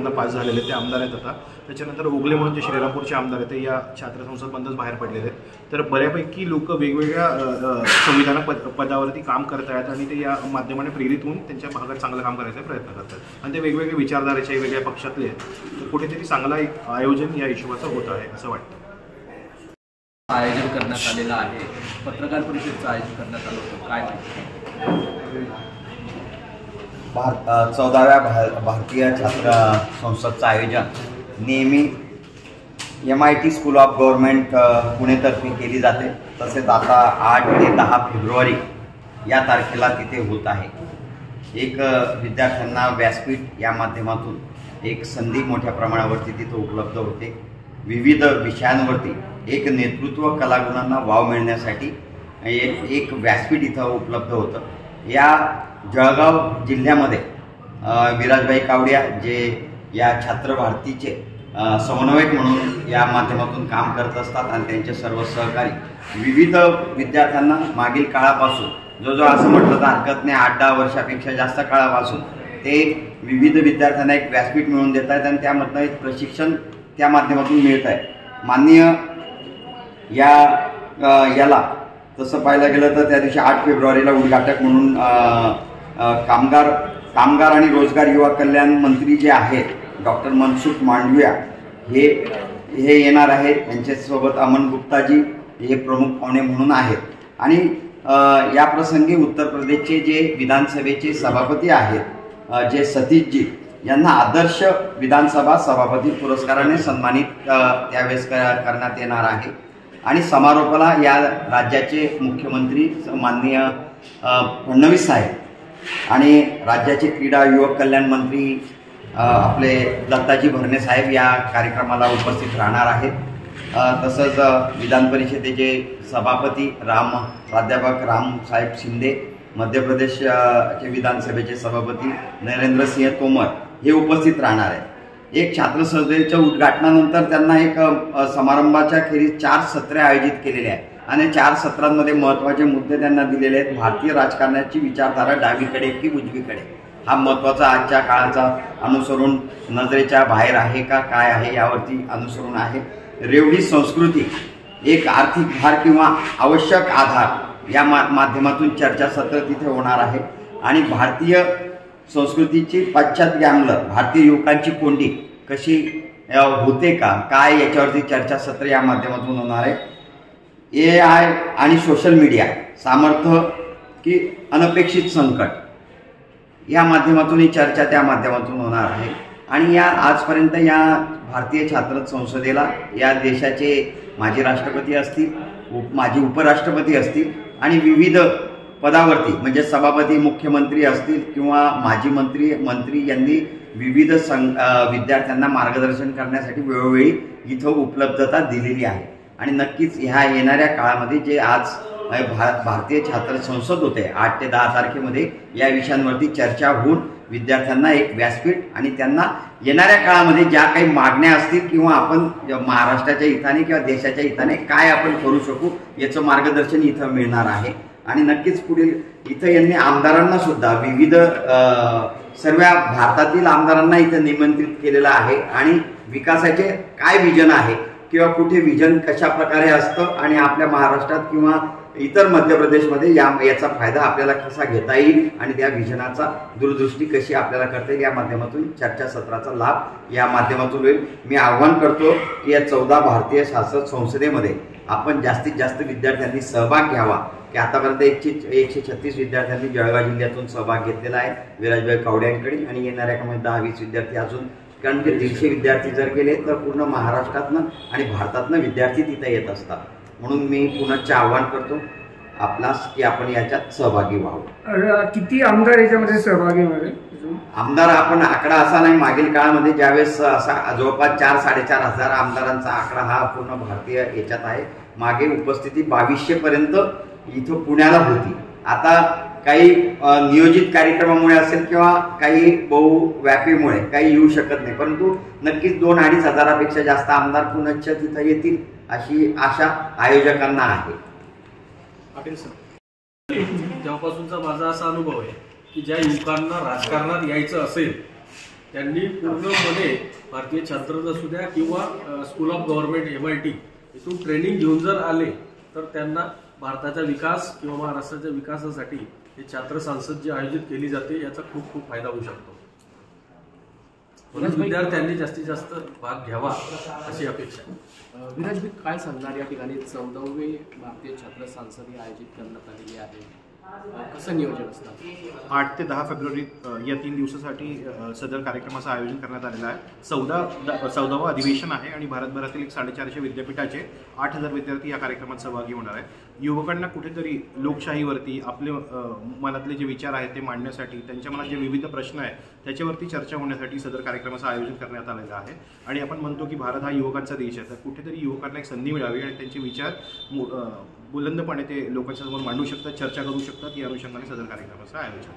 मधनं पास झालेले ते आमदार आहेत आता। त्याच्यानंतर ओगले म्हणून जे श्रीरामपूरचे आमदार आहेत ते या छात्र संसद मधूनच बाहेर पडलेले आहेत। तर बऱ्यापैकी लोक वेगवेगळ्या संविधान पदावरती काम करत आहेत आणि ते या माध्यमाने प्रेरित होऊन त्यांच्या भागात चांगलं काम करायचा प्रयत्न करतात आणि ते वेगवेगळे विचारधारेचे वेगळ्या पक्षातले आहेत। तर कुठेतरी चांगला एक आयोजन या हिशोबाचं होत आहे असं वाटतं। आयोजन करण्यात आलेलं आहे, पत्रकार परिषदेचं आयोजन करण्यात आलं होतं, काय माहिती? 14व्या भारतीय छात्र संसदचं आयोजन नेहमी MIT स्कूल ऑफ गव्हर्नमेंट पुणेतर्फे केली जाते। तसेच आता 8 ते 10 फेब्रुवारी या तारखेला तिथे होत आहे। एक विद्यार्थ्यांना व्यासपीठ या माध्यमातून एक संधी मोठ्या प्रमाणावरती तिथे उपलब्ध होते। विविध विषयांवरती एक नेतृत्व कलागुणांना वाव मिळण्यासाठी एक व्यासपीठ इथं उपलब्ध होतं। या जळगाव जिल्ह्यामध्ये विराजभाई कावडिया जे या छात्र भारतीचे समन्वयक म्हणून या माध्यमातून काम करत असतात आणि त्यांचे सर्व सहकारी विविध विद्यार्थ्यांना मागील काळापासून जो असं म्हटलं तर हरकत नाही 8-10 वर्षापेक्षा जास्त काळापासून ते विविध विद्यार्थ्यांना एक व्यासपीठ मिळवून देत आहेत आणि त्यामधनं एक प्रशिक्षण त्या माध्यमातून मिळत आहे। माननीय याला तसं पाहायला गेलं तर त्या दिवशी 8 फेब्रुवारीला उद्घाटक म्हणून कामगार आणि रोजगार युवा कल्याण मंत्री जे आहेत डॉक्टर मनसुख मांडविया हे येणार आहेत। त्यांच्यासोबत अमन गुप्ताजी हे प्रमुख पाहुणे म्हणून आहेत आणि या प्रसंगी उत्तर प्रदेशचे जे विधानसभेचे सभापती आहेत जे सतीशजी यांना आदर्श विधानसभा सभापती पुरस्काराने सन्मानित त्यावेळेस करण्यात येणार आहे। आणि समारोपाला या राज्याचे मुख्यमंत्री माननीय फडणवीस साहेब आणि राज्याचे क्रीडा युवक कल्याण मंत्री आपले दत्ताजी भरणे साहेब या कार्यक्रमाला उपस्थित राहणार आहेत। तसंच विधान परिषदेचे सभापती प्राध्यापक राम साहेब शिंदे, मध्य प्रदेशचे विधानसभेचे सभापती नरेंद्रसिंह तोमर हे उपस्थित राहणार आहेत। एक छात्र संसदेच्या उद्घाटनानंतर त्यांना एक समारंभाच्या खेरीज 4 सत्रे आयोजित केलेले आहेत आणि 4 सत्रांमध्ये महत्त्वाचे मुद्दे त्यांना दिलेले आहेत। भारतीय राजकारणाची विचारधारा डावीकडे की उजवीकडे हा महत्त्वाचा आजच्या काळाचा अनुसरून नजरेच्या बाहेर आहे का काय आहे यावरती अनुसरून आहे। रेवडी संस्कृती एक आर्थिक भार किंवा आवश्यक आधार या माध्यमातून चर्चासत्र तिथे होणार आहे आणि भारतीय संस्कृतीची पाश्चात्य अंमल भारतीय युवकांची कोंडी कशी होते का काय याच्यावरती चर्चासत्र या माध्यमातून होणार आहे। AI आणि सोशल मीडिया सामर्थ्य की अनपेक्षित संकट या माध्यमातून ही चर्चा त्या माध्यमातून होणार आहे। आणि या आजपर्यंत या भारतीय छात्र संसदेला या देशाचे माजी राष्ट्रपती असतील, माजी उपराष्ट्रपती असतील आणि विविध पदावरती म्हणजे सभापती, मुख्यमंत्री असतील किंवा माजी मंत्री यांनी विविध विद्यार्थ्यांना मार्गदर्शन करण्यासाठी वेळोवेळी इथं उपलब्धता दिलेली आहे। आणि नक्कीच ह्या येणाऱ्या काळामध्ये जे आज भारतीय छात्र संसद होते 8 ते 10 तारखेमध्ये या विषयांवरती चर्चा होऊन विद्यार्थ्यांना एक व्यासपीठ आणि त्यांना येणाऱ्या काळामध्ये ज्या काही मागण्या असतील किंवा आपण महाराष्ट्राच्या हिताने किंवा देशाच्या हिताने काय आपण करू शकू याचं मार्गदर्शन इथं मिळणार आहे। आणि नक्कीच पुढील इथं यांनी आमदारांना सुद्धा विविध सर्व भारतातील आमदारांना इथं निमंत्रित केलेलं आहे आणि विकासाचे काय विजन आहे किंवा कुठे विजन कशा प्रकारे असतं आणि आपल्या महाराष्ट्रात किंवा इतर मध्य प्रदेशमध्ये याचा फायदा आपल्याला कसा घेता येईल आणि त्या विजनाचा दूरदृष्टी कशी आपल्याला करता येईल या माध्यमातून चर्चासत्राचा लाभ या माध्यमातून होईल। मी आव्हान करतो की या 14 भारतीय शासन संसदेमध्ये आपण जास्तीत जास्त विद्यार्थ्यांनी सहभाग घ्यावा की आतापर्यंत 136 विद्यार्थ्यांनी जळगाव जिल्ह्यातून सहभाग घेतलेला आहे विराजभाई कावड्यांकडे आणि येणाऱ्या काळामध्ये 10-20 विद्यार्थी अजून कारण की 150 विद्यार्थी जर गेले तर पूर्ण महाराष्ट्रातनं आणि भारतातनं विद्यार्थी तिथे येत असतात। म्हणून मी पुनश्च आव्हान करतो आपणास की आपण याच्यात सहभागी व्हावं। किती आमदार याच्यामध्ये सहभागी होणार? आमदार आपण आकडा असा नाही, मागील काळामध्ये ज्यावेळेस असा जवळपास 4-4.5 हजार आमदारांचा आकडा हा पूर्ण भारतीय याच्यात आहे। मागे उपस्थिती 2200 पर्यंत इथं पुण्याला होती। आता काही नियोजित कार्यक्रमामुळे असेल किंवा काही बहुव्यापीमुळे काही येऊ शकत नाही, परंतु नक्कीच 2-2.5 हजारापेक्षा जास्त आमदार पुनश्च तिथं येतील अशी आशा आयोजकांना आहे। तेव्हापासूनचा माझा असा अनुभव आहे की ज्या युवकांना राजकारणात यायचं असेल त्यांनी पूर्णपणे भारतीय छात्रच असू द्या किंवा स्कूल ऑफ गव्हर्नमेंट MIT इथून ट्रेनिंग घेऊन जर आले तर त्यांना भारताचा विकास किंवा महाराष्ट्राच्या विकासासाठी हे छात्र संसद जी आयोजित केली जाते याचा खूप खूप फायदा होऊ शकतो. म्हणून विद्यार्थ्यांनी जास्तीत जास्त भाग घ्यावा अशी अपेक्षा आहे. विराजभाई काय सांगणार या ठिकाणी 14वे भारतीय छात्र संसद ही आयोजित करण्यात आलेली आहे, कसं नियोजन असणार? 8 ते 10 फेब्रुवारी या 3 दिवसासाठी सदर कार्यक्रमाचं आयोजन करण्यात आलेलं आहे. 14वं अधिवेशन आहे आणि भारतभरातील 450 विद्यापीठाचे 8000 विद्यार्थी या कार्यक्रमात सहभागी होणार आहेत. युवकांना कुठेतरी लोकशाहीवरती आपले मनातले जे विचार आहेत ते मांडण्यासाठी, त्यांच्या मनात जे विविध प्रश्न आहेत त्याच्यावरती चर्चा होण्यासाठी सदर कार्यक्रमाचं आयोजन करण्यात आलेलं आहे. आणि आपण म्हणतो की भारत हा युवकांचा देश आहे, तर कुठेतरी युवकांना एक संधी मिळावी आणि त्यांचे विचार बुलंदपणे ते लोकांच्या समोर मांडू शकतात, चर्चा करू शकतात. या अनुषंगाने सदर कार्यक्रमाचं आयोजन.